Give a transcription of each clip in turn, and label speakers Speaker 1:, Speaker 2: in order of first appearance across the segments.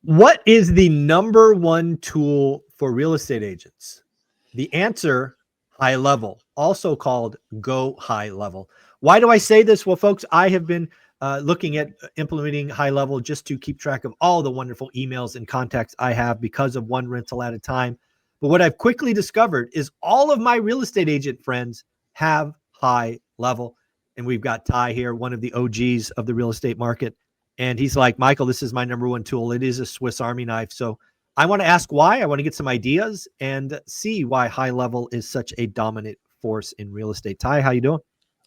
Speaker 1: What is the number one tool for real estate agents? The answer, high level, also called go high level. Why do I say this? Well, folks, I have been looking at implementing high level just to keep track of all the wonderful emails and contacts I have because of one rental at a time. But what I've quickly discovered is all of my real estate agent friends have high level. And we've got Ty here, one of the OGs of the real estate market. And he's like, Michael, this is my number one tool. It is a Swiss Army knife. So I want to ask why. I want to get some ideas and see why high level is such a dominant force in real estate. Ty, how you doing?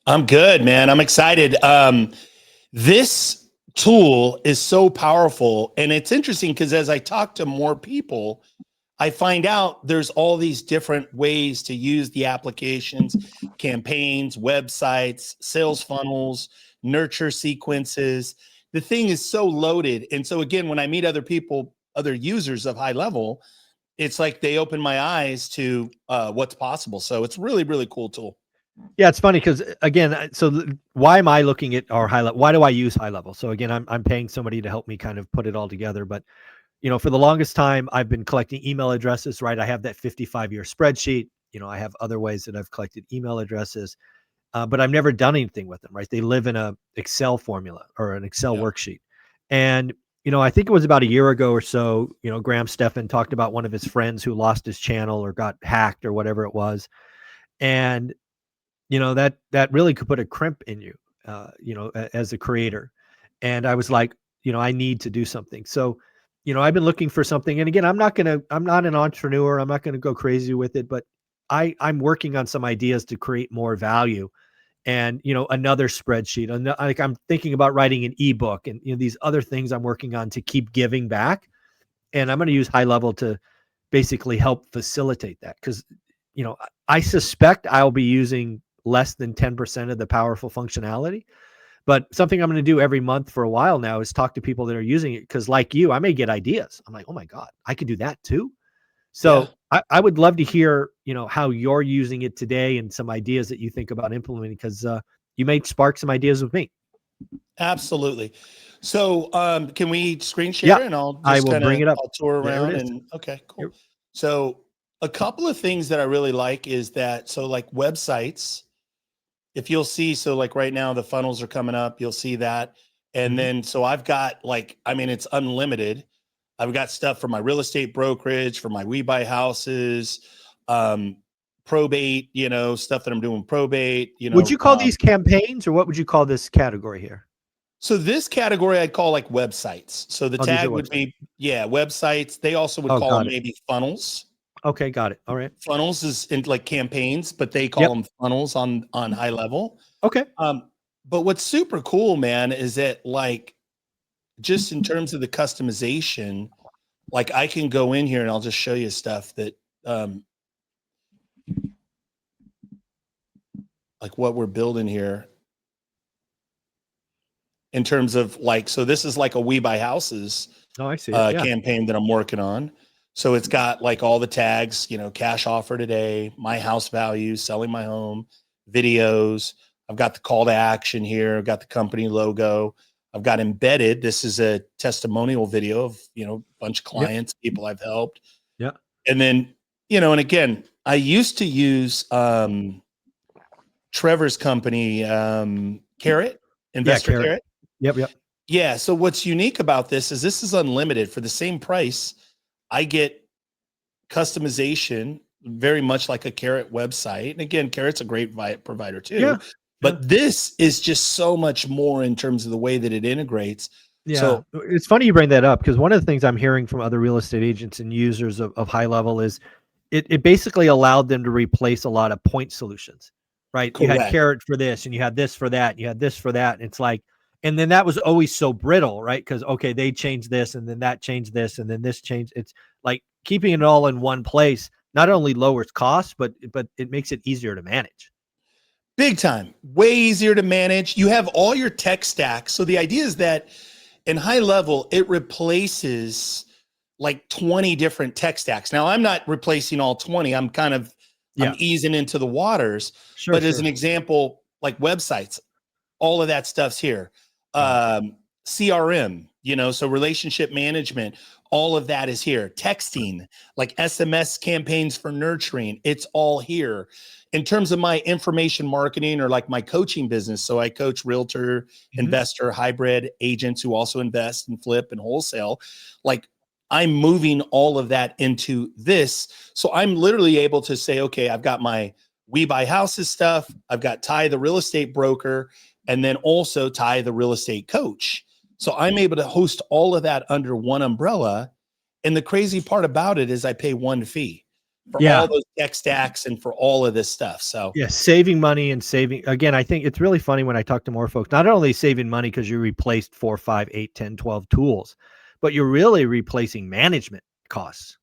Speaker 2: I'm good, man. I'm excited. This tool is so powerful. And it's interesting because as I talk to more people, I find out there's all these different ways to use the applications, campaigns, websites, sales funnels, nurture sequences. The thing is so loaded. And so again, when I meet other people, other users of high level, it's like they open my eyes to what's possible. So it's really, really cool tool.
Speaker 1: Yeah, it's funny because again, so why am I looking at our high level? Why do I use high level? So again, I'm paying somebody to help me kind of put it all together. But for the longest time, I've been collecting email addresses, right? I have that 55-year spreadsheet. I have other ways that I've collected email addresses, but I've never done anything with them, right? They live in a Excel formula or an Excel worksheet. And, I think it was about a year ago or so, Graham Stephan talked about one of his friends who lost his channel or got hacked or whatever it was. And, that really could put a crimp in you, as a creator. And I was like, I need to do something. So, I've been looking for something. And again, I'm not an entrepreneur. I'm not going to go crazy with it, but I'm working on some ideas to create more value. And, another spreadsheet, like I'm thinking about writing an ebook and, these other things I'm working on to keep giving back. And I'm going to use high level to basically help facilitate that. Cause, I suspect I'll be using less than 10% of the powerful functionality. But something I'm going to do every month for a while now is talk to people that are using it. Because like you, I may get ideas. I'm like, oh my God, I could do that too. So I would love to hear, how you're using it today and some ideas that you think about implementing, because you may spark some ideas with me.
Speaker 2: Absolutely. So can we screen share and I'll just
Speaker 1: bring it up.
Speaker 2: I'll tour around and okay, cool.
Speaker 1: Here.
Speaker 2: So a couple of things that I really like is that, so like websites, if you'll see, so like right now the funnels are coming up, you'll see that. And then, so I've got it's unlimited. I've got stuff for my real estate brokerage, for my We Buy Houses, probate, stuff that I'm doing probate,
Speaker 1: Would you call these campaigns, or what would you call this category here?
Speaker 2: So this category I'd call like websites. So the tag would be, websites. They also would call them maybe funnels.
Speaker 1: Okay, got it. All right.
Speaker 2: Funnels is in like campaigns, but they call them funnels on high level.
Speaker 1: Okay.
Speaker 2: But what's super cool, man, is that like, just in terms of the customization, like I can go in here and I'll just show you stuff that, like what we're building here. In terms of like, so this is like a We Buy Houses campaign that I'm working on. So it's got like all the tags, cash offer today, my house value, selling my home, videos. I've got the call to action here. I've got the company logo. I've got embedded. This is a testimonial video of, a bunch of clients, people I've helped.
Speaker 1: Yeah.
Speaker 2: And then, and again, I used to use Trevor's company, Carrot, Investor Carrot.
Speaker 1: Yep.
Speaker 2: Yeah. So what's unique about this is unlimited. For the same price, I get customization, very much like a Carrot website. And again, Carrot's a great provider too.
Speaker 1: Yeah.
Speaker 2: But this is just so much more in terms of the way that it integrates.
Speaker 1: Yeah.
Speaker 2: So
Speaker 1: it's funny you bring that up, because one of the things I'm hearing from other real estate agents and users of high level is it basically allowed them to replace a lot of point solutions, right?
Speaker 2: Correct.
Speaker 1: You had Carrot for this, and you had this for that, and you had this for that. And it's like, and then that was always so brittle, right? Because, okay, they changed this, and then that changed this, and then this changed. It's like keeping it all in one place not only lowers costs, but it makes it easier to manage.
Speaker 2: Big time. Way easier to manage. You have all your tech stack. So the idea is that in high level, it replaces like 20 different tech stacks. Now, I'm not replacing all 20. I'm kind of I'm easing into the waters.
Speaker 1: Sure,
Speaker 2: but as an example, like websites, all of that stuff's here. CRM, So relationship management, all of that is here. Texting, like SMS campaigns for nurturing, it's all here. In terms of my information marketing or like my coaching business, so I coach realtor, investor, hybrid agents who also invest and flip and wholesale. Like I'm moving all of that into this. So I'm literally able to say, okay, I've got my We Buy Houses stuff. I've got Ty, the real estate broker, and then also Ty, the real estate coach. So I'm able to host all of that under one umbrella. And the crazy part about it is I pay one fee for all those tech stacks and for all of this stuff. So
Speaker 1: yeah, saving money and saving. Again, I think it's really funny when I talk to more folks, not only saving money because you replaced 4, 5, 8, 10, 12 tools, but you're really replacing management costs,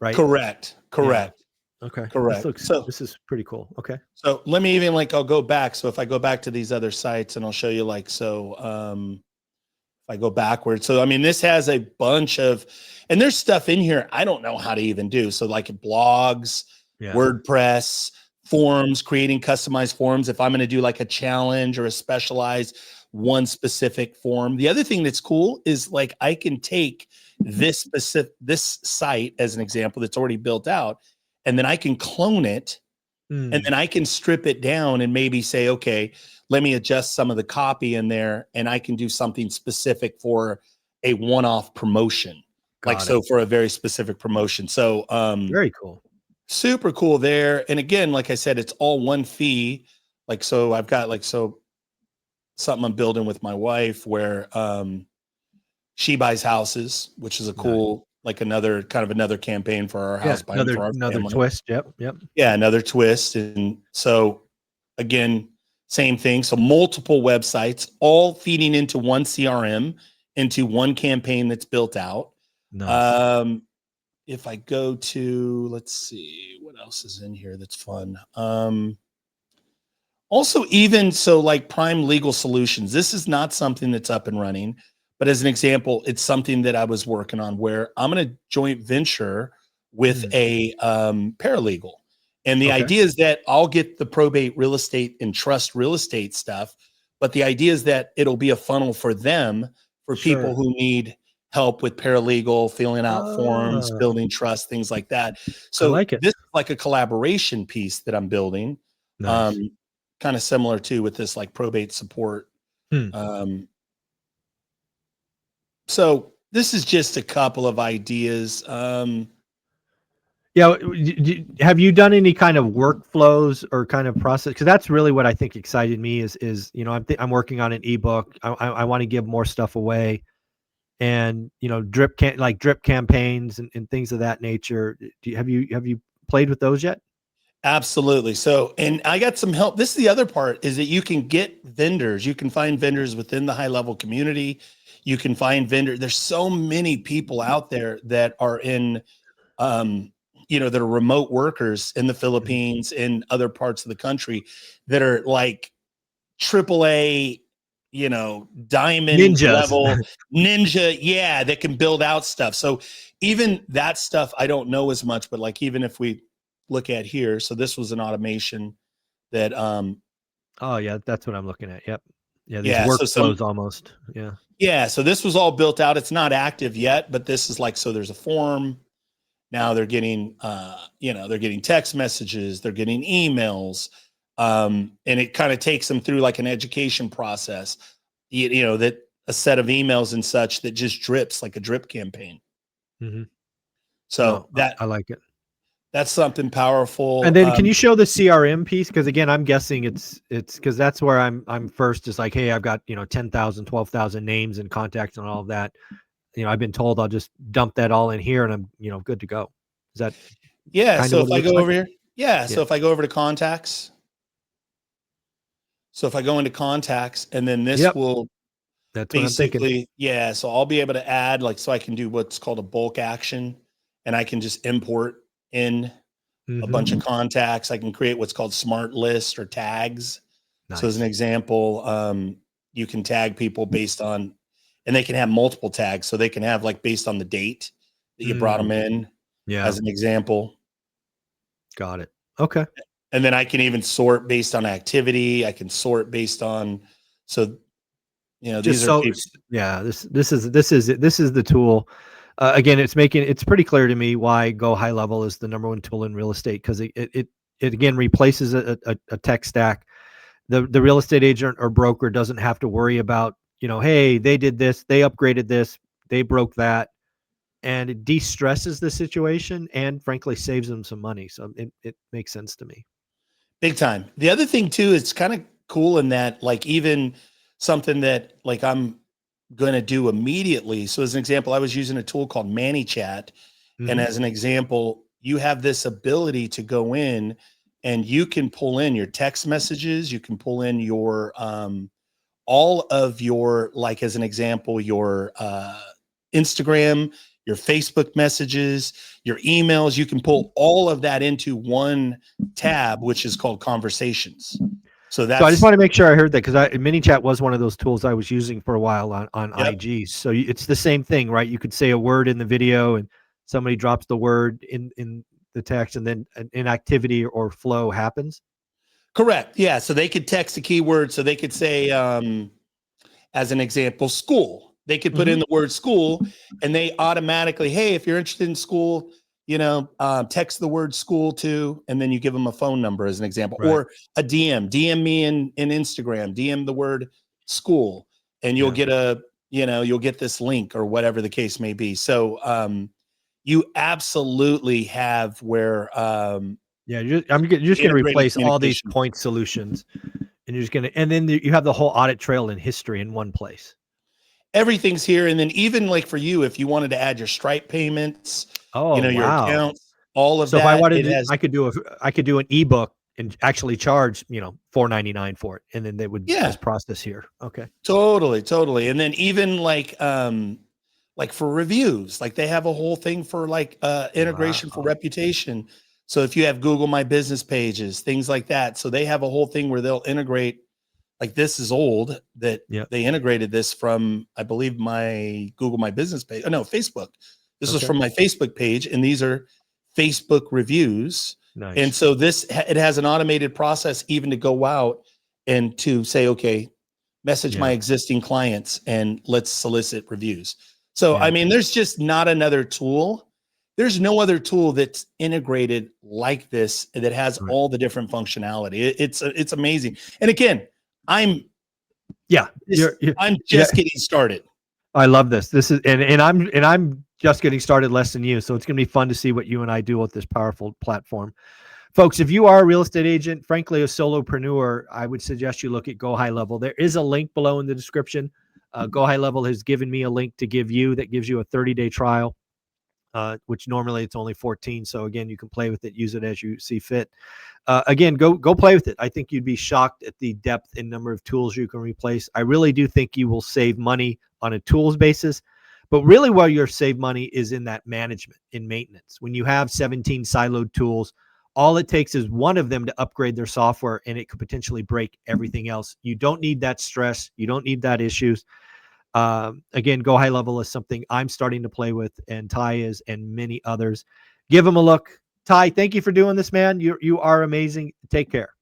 Speaker 1: right?
Speaker 2: correct.
Speaker 1: Yeah. Okay.
Speaker 2: Correct.
Speaker 1: This is pretty cool. Okay.
Speaker 2: So let me even I'll go back. So if I go back to these other sites and I'll show you if I go backwards. So, I mean, this has a bunch of, and there's stuff in here I don't know how to even do. So like blogs, WordPress, forms, creating customized forms. If I'm going to do like a challenge or a specialized one specific form. The other thing that's cool is like, I can take this site as an example that's already built out, and then I can clone it. And then I can strip it down and maybe say, okay, let me adjust some of the copy in there, and I can do something specific for a one-off promotion. So for a very specific promotion. So
Speaker 1: very cool.
Speaker 2: Super cool there. And again, like I said, it's all one fee. So I've got something I'm building with my wife where she buys houses, which is a cool, another campaign for our house buying for our
Speaker 1: another
Speaker 2: family.
Speaker 1: twist. Yep.
Speaker 2: Yeah, another twist. And so again, same thing. So multiple websites, all feeding into one CRM, into one campaign that's built out.
Speaker 1: Nice.
Speaker 2: If I go to, let's see, what else is in here that's fun. Also, even so, like Prime Legal Solutions, this is not something that's up and running, but as an example, it's something that I was working on where I'm going to joint venture with a paralegal. And the idea is that I'll get the probate real estate and trust real estate stuff, but the idea is that it'll be a funnel for them, for people who need help with paralegal, filling out forms, building trust, things like that. So
Speaker 1: I like it.
Speaker 2: this is like a collaboration piece that I'm building.
Speaker 1: Nice.
Speaker 2: Kind of similar to with this like probate support. So this is just a couple of ideas.
Speaker 1: Yeah. Have you done any kind of workflows or kind of process? Because that's really what I think excited me is I'm working on an ebook. I want to give more stuff away, and drip campaigns and things of that nature. Have you played with those yet?
Speaker 2: Absolutely. So, and I got some help. This is the other part, is that you can get vendors. You can find vendors within the high level community. You can find vendors. There's so many people out there that are in, that are remote workers in the Philippines, in other parts of the country, that are like AAA, diamond
Speaker 1: Ninjas.
Speaker 2: level ninja. Yeah. That can build out stuff. So even that stuff, I don't know as much, but like, even if we look at here, so this was an automation that
Speaker 1: oh yeah, that's what I'm looking at. Yep. Yeah, these workflows almost.
Speaker 2: Yeah, so this was all built out. It's not active yet, but this is so there's a form. Now they're getting they're getting text messages, they're getting emails, and it kind of takes them through like an education process, that a set of emails and such that just drips like a drip campaign. So
Speaker 1: I like it.
Speaker 2: That's something powerful.
Speaker 1: And then can you show the CRM piece? Because again, I'm guessing it's because that's where I'm first is like, hey, I've got 10,000, 12,000 names and contacts and all of that. I've been told I'll just dump that all in here and I'm good to go. Is that
Speaker 2: so if I go over here, so if I go over to contacts, so if I go into contacts, and then this will
Speaker 1: that's what I'm thinking.
Speaker 2: So I'll be able to add so I can do what's called a bulk action, and I can just import in a bunch of contacts. I can create what's called smart lists or tags. So as an example, you can tag people based on, and they can have multiple tags. So they can have based on the date that you brought them in, as an example.
Speaker 1: Got it. Okay.
Speaker 2: And then I can even sort based on activity. I can sort based on, so You know,
Speaker 1: Just
Speaker 2: these are
Speaker 1: so,
Speaker 2: people.
Speaker 1: yeah, this is the tool. Again, it's pretty clear to me why Go High Level is the number one tool in real estate, because it again replaces a tech stack. The real estate agent or broker doesn't have to worry about, hey, they did this, they upgraded this, they broke that, and it de-stresses the situation and frankly saves them some money. So it makes sense to me.
Speaker 2: Big time. The other thing too, it's kind of cool in that, like, even something that like I'm going to do immediately. So as an example, I was using a tool called ManyChat. And
Speaker 1: Mhm.
Speaker 2: as an example, you have this ability to go in and you can pull in your text messages. You can pull in your, all of your, like, as an example, your Instagram, your Facebook messages, your emails. You can pull all of that into one tab, which is called Conversations. So
Speaker 1: So I just
Speaker 2: that's,
Speaker 1: want to make sure I heard that, because ManyChat was one of those tools I was using for a while on
Speaker 2: yep,
Speaker 1: IG. So it's the same thing, right? You could say a word in the video and somebody drops the word in the text, and then an activity or flow happens.
Speaker 2: correct. Yeah. So they could text a keyword. So they could say, as an example, school. They could put in
Speaker 1: Mhm.
Speaker 2: the word school and they automatically, hey, if you're interested in school, text the word school to, and then you give them a phone number as an example,
Speaker 1: Right.
Speaker 2: or a DM me in Instagram, DM the word school, and you'll
Speaker 1: Yeah.
Speaker 2: get you'll get this link or whatever the case may be. So, you absolutely have where,
Speaker 1: Yeah. You're just going to
Speaker 2: integrated
Speaker 1: replace all these
Speaker 2: communication.
Speaker 1: point solutions, and you're just going to, and then you have the whole audit trail and history in one place.
Speaker 2: Everything's here. And then even like for you, if you wanted to add your Stripe payments,
Speaker 1: Oh,
Speaker 2: your
Speaker 1: wow.
Speaker 2: accounts, all of
Speaker 1: So if I
Speaker 2: that,
Speaker 1: wanted
Speaker 2: it
Speaker 1: to,
Speaker 2: has,
Speaker 1: I could do an ebook and actually charge, $4.99 for it, and then they would
Speaker 2: yeah,
Speaker 1: just process here. Okay.
Speaker 2: totally, totally. And then even like for reviews, like they have a whole thing for like integration for
Speaker 1: Wow.
Speaker 2: reputation. So if you have Google My Business pages, things like that. So they have a whole thing where they'll integrate, like this is old that
Speaker 1: Yeah.
Speaker 2: they integrated this from, I believe, my Google My Business page. Oh no, Facebook. This was
Speaker 1: Okay.
Speaker 2: from my Facebook page, and these are Facebook reviews. And
Speaker 1: Nice.
Speaker 2: so it has an automated process even to go out and to say, okay, message my
Speaker 1: Yeah.
Speaker 2: existing clients and let's solicit reviews. So I
Speaker 1: Yeah.
Speaker 2: mean, there's just not another tool. There's no other tool that's integrated like this that has
Speaker 1: Right.
Speaker 2: all the different functionality. It's amazing. And again, I'm
Speaker 1: Yeah.
Speaker 2: I'm
Speaker 1: Yeah.
Speaker 2: just getting started.
Speaker 1: I love this. This is, and I'm just getting started less than you. So it's going to be fun to see what you and I do with this powerful platform. Folks, if you are a real estate agent, frankly, a solopreneur, I would suggest you look at Go High Level. There is a link below in the description. Go High Level has given me a link to give you that gives you a 30-day trial, which normally it's only 14. So again, you can play with it, use it as you see fit. Again, go play with it. I think you'd be shocked at the depth and number of tools you can replace. I really do think you will save money on a tools basis, but really where you'll save money is in that management, in maintenance. When you have 17 siloed tools, all it takes is one of them to upgrade their software, and it could potentially break everything else. You don't need that stress. You don't need that issues. Again, Go High Level is something I'm starting to play with, and Ty is, and many others. Give them a look. Ty, thank you for doing this, man. You are amazing. Take care.